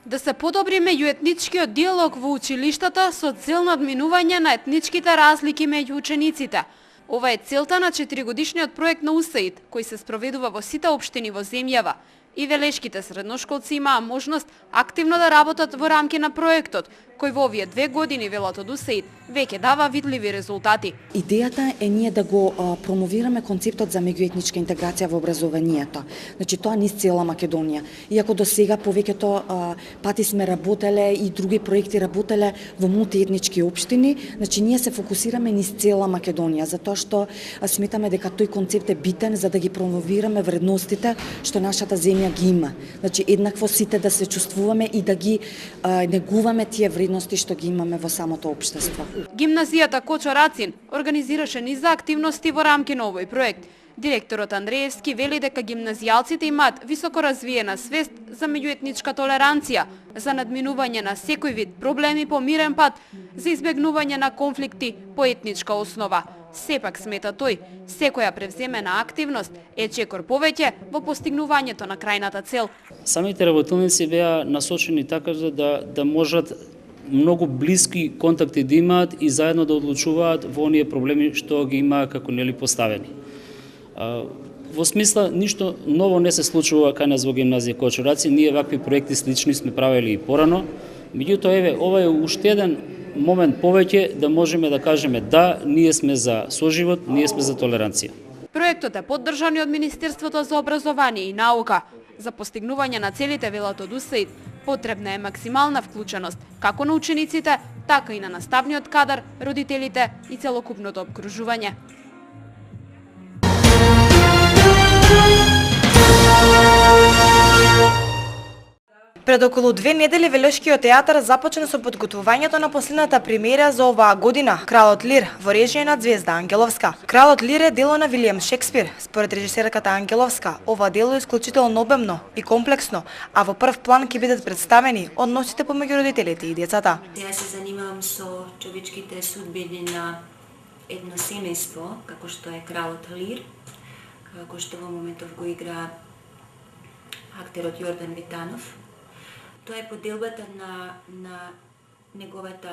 Да се подобри меѓуетничкиот диалог во училиштата со цел надминување на етничките разлики меѓу учениците. Ова е целта на 4-годишниот проект на УСАИД, кој се спроведува во сите општини во земјава. И велешките средношколци имаа можност активно да работат во рамки на проектот, кој во овие 2 години, велат од УСАИД, веќе дава видливи резултати. Идејата е ние да го промовираме концептот за меѓуетничка интеграција во образованието. Значи тоа низ цела Македонија. Иако до сега повеќето пати сме работеле и други проекти работеле во мултиетнички општини, значи ние се фокусираме низ цела Македонија, затоа што сметаме дека тој концепт е битен за да ги промовираме вредностите што нашата земја ги има. Значи еднакво сите да се чувствуваме и да ги негуваме тие вредности што ги имаме во самото општество. Гимназијата Кочо Рацин организираше низа активности во рамки на овој проект. Директорот Андреевски вели дека гимназијалците имаат високо развиена свест за меѓуетничка толеранција, за надминување на секој вид проблеми по мирен пат, за избегнување на конфликти по етничка основа. Сепак, смета тој, секоја превземена активност е чекор повеќе во постигнувањето на крајната цел. Самите работилници беа насочени така да можат многу блиски контакти да имаат и заедно да одлучуваат во оние проблеми што ги имаа како нели поставени. Во смисла, ништо ново не се случува кај нас во гимназија Кочо Рацин, ние вакви проекти слични сме правели и порано. Меѓутоа, ова е уште еден момент повеќе да можеме да кажеме да, ние сме за соживот, ние сме за толеранција. Проектот е поддржан и од Министерството за образование и наука. За постигнување на целите, велат од УСАИД, потребна е максимална вклученост како на учениците, така и на наставниот кадар, родителите и целокупното обкружување. Пред околу 2 недели Велешкиот театар започна со подготвувањето на последната премиера за оваа година, Кралот Лир, во режија на Звезда Ангеловска. Кралот Лир е дело на Вилијам Шекспир. Според режисерката Ангеловска, ова дело е исклучително обемно и комплексно, а во прв план ќе бидат представени односите помеѓу родителите и децата. Ја се занимавам со човечките судбини на едно семејство, како што е Кралот Лир, како што во моментов го игра актерот Јордан Витанов. Тоа е поделбата на неговото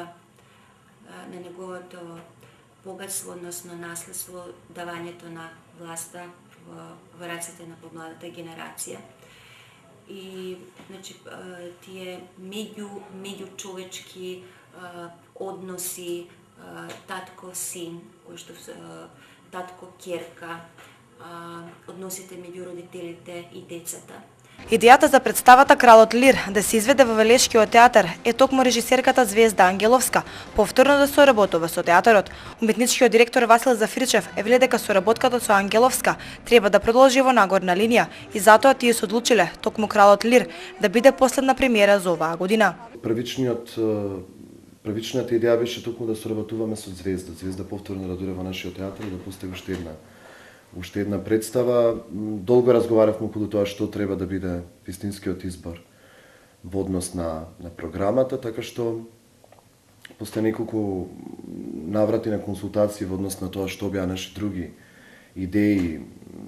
богатство, односно наследство, давањето на власта во рацете на помладата генерација. И значи тие меѓучовечки односи, татко-син, кој што татко-ќерка, односите меѓу родителите и децата. Идејата за представата Кралот Лир да се изведе во Велешкиот театар е токму режисерката Звезда Ангеловска повторно да соработува со театарот. Уметничкиот директор Васил Зафирчев е вели дека соработката со Ангеловска треба да продолжи во нагорна линија и затоа тие се одлучиле токму Кралот Лир да биде последна премиера за оваа година. Првичната идеја беше токму да соработуваме со Звезда. Звезда повторно да дојде во нашиот театар и да постави уште една представа. Долго разговаравме околу тоа што треба да биде вистинскиот избор во однос на програмата, така што после неколку наврати на консултации во однос на тоа што беа наши други идеи,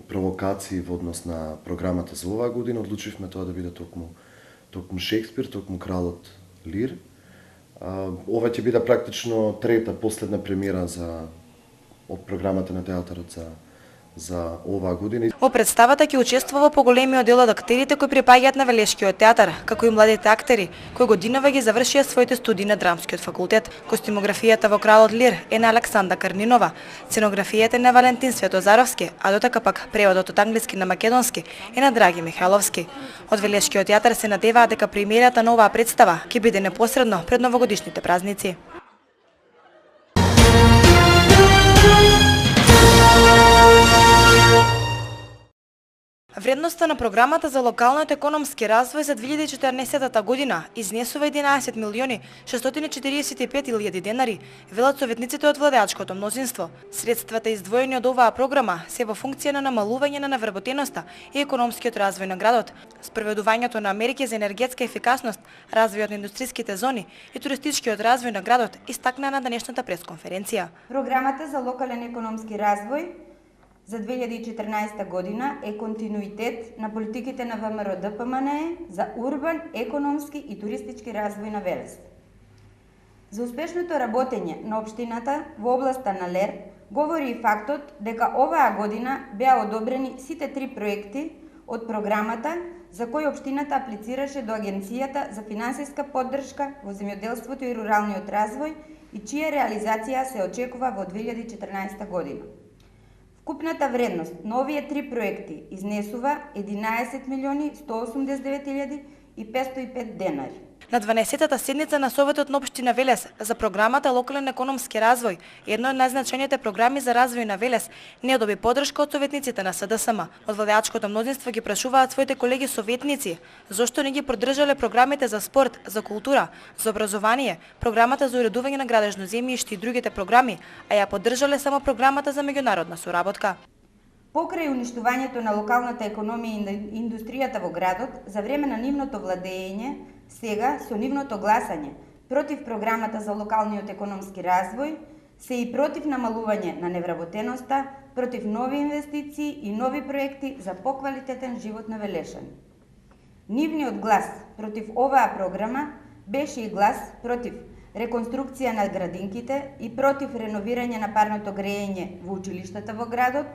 провокации во однос на програмата за оваа година, одлучивме тоа да биде токму Шекспир, токму Кралот Лир. Ова ќе биде практично трета, последна премиера од програмата на театарот за оваа година. Во представата ќе учествува поголемиот дел од актерите кои припаѓаат на Велешкиот театар, како и младите актери, кои годинава ги завршија своите студии на Драмскиот факултет. Костимографијата во Кралот Лир е на Александра Карнинова, сценографијата е на Валентин Светозаровски, а дотака пак преводот од англиски на македонски е на Драги Михайловски. Од Велешкиот театар се надеваат дека премиерата на оваа представа ќе биде непосредно пред новогодишните празници. Вредноста на програмата за локалниот економски развој за 2014 година изнесува 11 милиони 645.000 денари, велат советниците од владеачкото мнозинство. Средствата издвоени од оваа програма се во функција на намалување на невработеноста и економскиот развој на градот, спроведувањето на мерки за енергетска ефикасност, развојот на индустриските зони и туристичкиот развој на градот, истакна на денешната пресконференција. Програмата за локален економски развој за 2014 година е континуитет на политиките на ВМРО-ДПМНЕ за урбан, економски и туристички развој на Велес. За успешното работење на општината во областа на Лер говори и фактот дека оваа година беа одобрени сите 3 проекти од програмата за кои општината аплицираше до Агенцијата за финансиска поддршка во земјоделството и руралниот развој и чија реализација се очекува во 2014 година. Вкупната вредност на овие 3 проекти изнесува 11.189.505 денари. На 12-та седница на Советот на општина Велес за програмата Локален економски развој, едно од најзначајните програми за развој на Велес, не доби поддршка од советниците на СДСМ. Од владеачкото мнозинство ги прашуваат своите колеги советници зошто не ги поддржале програмите за спорт, за култура, за образование, програмата за уредување на градежно земјиште и другите програми, а ја поддржале само програмата за меѓународна соработка. Покрај уништувањето на локалната економија и индустријата во градот, за време на нивното владење, сега со нивното гласање против програмата за локалниот економски развој, се и против намалување на невработеноста, против нови инвестиции и нови проекти за поквалитетен живот на велешани. Нивниот глас против оваа програма беше и глас против реконструкција на градинките и против реновирање на парното грејење во училиштата во градот,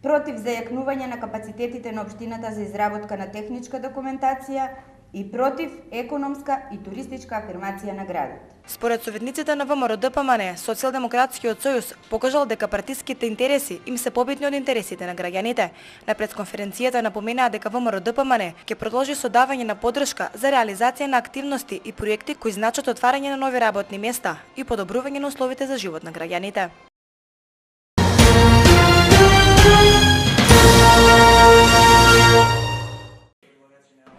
против зајакнување на капацитетите на општината за изработка на техничка документација и против економска и туристичка афирмација на градот. Според советниците на ВМРО-ДПМНЕ, Социјалдемократскиот сојуз покажал дека партиските интереси им се побитни од интересите на граѓаните. На пресконференцијата напоменаа дека ВМРО-ДПМНЕ ќе продолжи со давање на поддршка за реализација на активности и проекти кои значат отварање на нови работни места и подобрување на условите за живот на граѓаните.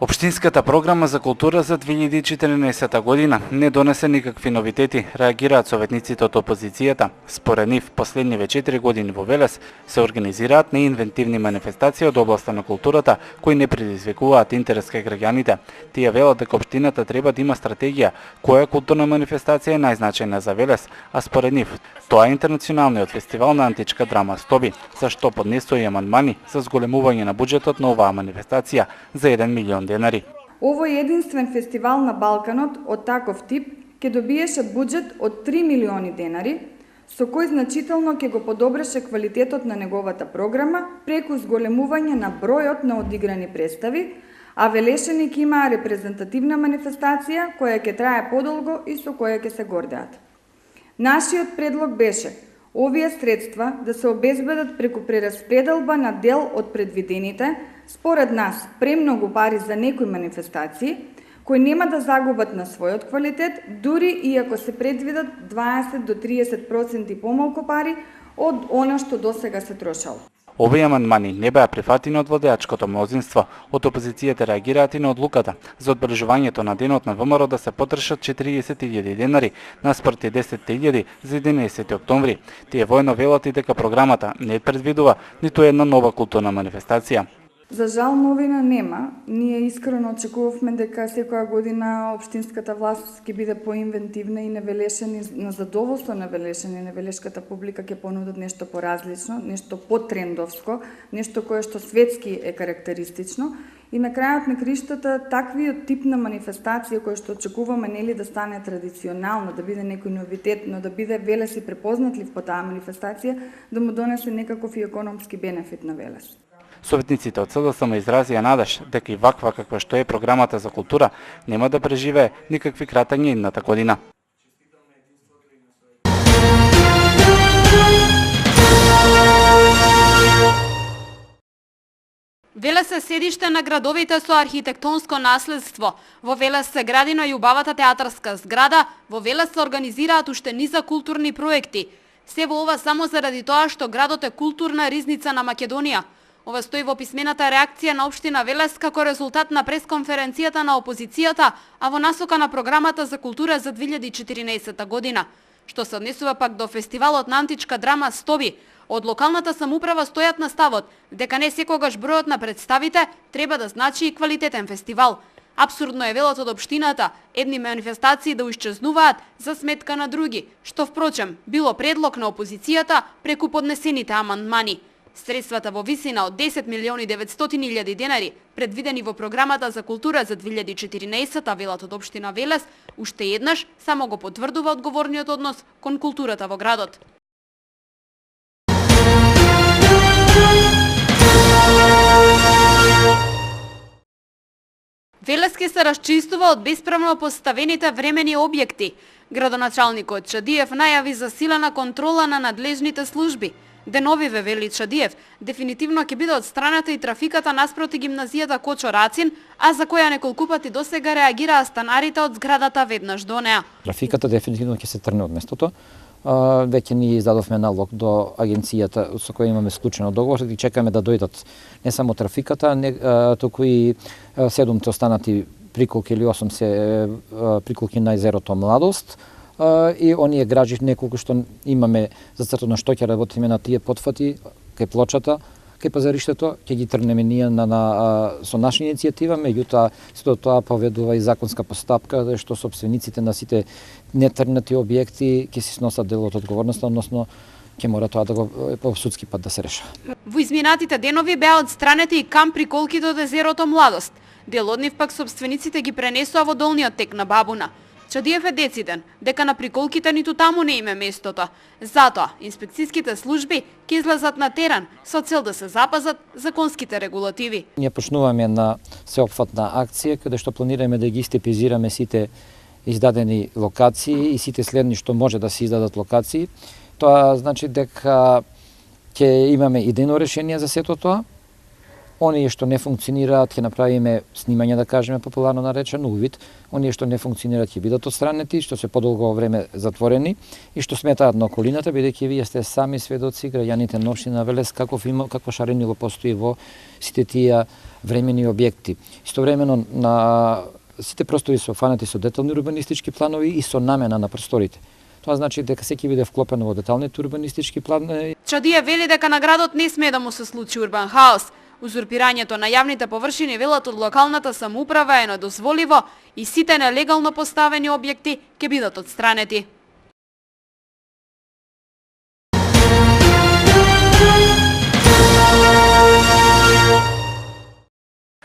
Општинската програма за култура за 2014 година не донесе никакви новитети, реагираат советниците од опозицијата. Според нив, последниве 4 години во Велес се организираат неинвентивни манифестации од областа на културата кои не предизвикуваат интерес кај граѓаните. Тие велат дека општината треба да има стратегија која културна манифестација е најзначајна за Велес, а според нив тоа е интернационалниот фестивал на античка драма Стоби, за што поднесоа и амандмани за зголемување на буџетот на оваа манифестација за 1 милион денари. Овој единствен фестивал на Балканот од таков тип ќе добиеше буџет од 3 милиони денари, со кој значително ќе го подобреше квалитетот на неговата програма преку зголемување на бројот на одиграни представи, а велешани ќе имаа репрезентативна манифестација која ќе трае подолго и со која ќе се гордеат. Нашиот предлог беше овие средства да се обезбедат преку прераспределба на дел од предвидените, според нас, премногу пари за некои манифестации, кои нема да загубат на својот квалитет, дури и ако се предвидат 20 до 30% помалку пари од она што досега се трошало. Овие амандмани не беа прифатени од владеачкото мнозинство. Од опозицијата реагираат и на одлуката за одбележувањето на денот на ВМРО да се потрошат 40.000 денари наспроти 10.000 за 11 октомври. Тие воено велат и дека програмата не предвидува ниту една нова културна манифестација. За жал новина нема. Ние искрено очекувавме дека секоја година општинската власт ќе биде поинвентивна и невелешени на задоволство на велешени и невелешката публика ќе понудат нешто поразлично, нешто потрендовско, нешто кое што светски е карактеристично. И на крајот на криштата таквиот тип на манифестација која што очекуваме нели да стане традиционално, да биде некој новитет, но да биде Велес и препознатлив по таа манифестација, да му донесе некаков и економски бенефит на Велес. Советниците од СДСМ изразија надеж дека и ваква каква што е програмата за култура нема да преживее никакви кратања идната година. Велес е седиште на градовите со архитектонско наследство. Во Велес се гради на јубавата театарска зграда, во Велес се организираат уште низа културни проекти. Се во ова само заради тоа што градот е културна ризница на Македонија. Ова стои во писмената реакција на општина Велес како резултат на пресконференцијата на опозицијата, а во насока на програмата за култура за 2014 година. Што се однесува пак до фестивалот на античка драма Стоби, од локалната самоуправа стојат на ставот дека не секогаш бројот на представите треба да значи и квалитетен фестивал. Апсурдно е велот од општината едни манифестации да исчезнуваат за сметка на други, што впрочем било предлог на опозицијата преку поднесените амандмани. Средствата во висина од 10.900.000 денари, предвидени во програмата за култура за 2014, велат од општина Велес, уште еднаш само го потврдува одговорниот однос кон културата во градот. Велес ке се расчистува од бесправно поставените времени објекти. Градоначалникот Чадиев најави засилена контрола на надлежните служби. Деновиве, вели Чадиев, дефинитивно ќе биде отстранета и трафиката наспроти гимназијата Кочо Рацин, а за која неколку пати досега реагираа станарите од зградата веднаш до неа. Трафиката дефинитивно ќе се трне од местото. Веќе ни издадовме налог до агенцијата со која имаме склучено договор и чекаме да дојдат не само трафиката, туку и 7 останати приколки или 8 се приколки на езерото Младост и оние граѓи неколку што имаме зацртано што ќе работиме на тие потфати кај плочата, кај пазариштето, ќе ги трнеме ние со наша иницијатива, меѓутоа сето тоа поведува и законска постапка што сопствениците на сите нетрнати објекти ќе си сносат дел од одговорноста, односно ќе мора тоа да го по судски пат да се решава. Во изминатите денови беа отстранети и камп приколките од езерото Младост. Дел од нив пак сопствениците ги пренесоа во долниот тек на Бабуна. Чадиев е дециден дека на приколките ниту таму не име местото. Затоа инспекцијските служби ќе излезат на терен со цел да се запазат законските регулативи. Ние почнуваме на сеопфатна акција каде што планираме да ги степизираме сите издадени локации и сите следни што може да се издадат локации. Тоа значи дека ќе имаме идејно решение за сето тоа. Оние што не функционираат ќе направиме снимање, да кажеме популарно наречено, увид. Оние што не функционираат ќе бидат отстранети, што се подолго време затворени и што сметаат на околината, бидејќи вие сте сами сведоци, граѓаните на општина Велес, какво шаренило постои во сите тие времени објекти. Истовремено на сите простори се офанати со детални урбанистички планови и со намена на просторите. Тоа значи дека секи биде вклопено во деталните урбанистички планови. Чадија вели дека на градот не смее да му се случи урбан хаос. Узурпирањето на јавните површини, велат од локалната самоуправа, е недозволиво и сите нелегално поставени објекти ќе бидат отстранети.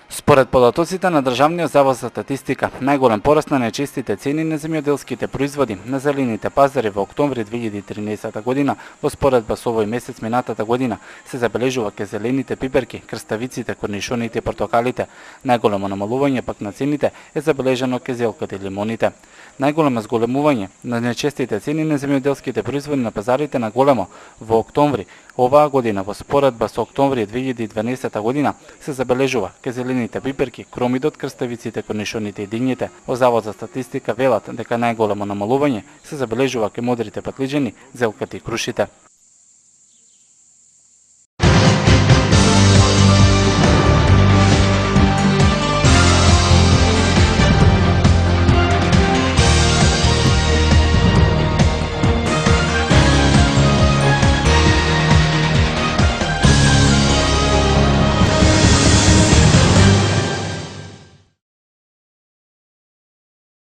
Според податоците на Државниот завод за статистика, најголем пораст на нечистите цени на земјоделските производи на зелените пазари во октомври 2013 година во споредба со овој месец минатата година се забележува ке зелените пиперки, крставиците, корнишоните и портокалите. Најголемо намалување пак на цените е забележано ке зелките и лимоните. Најголемо зголемување на нечистите цени на земјоделските производи на пазарите на големо во октомври оваа година во споредба со октомври 2012 година се забележува ке зелените пиперки, кромидот, крставиците, корнишоните и дињите. Во Завод за статистика велат дека најголемо намалување се забележува ке модрите патлиџени, зелката и крушите.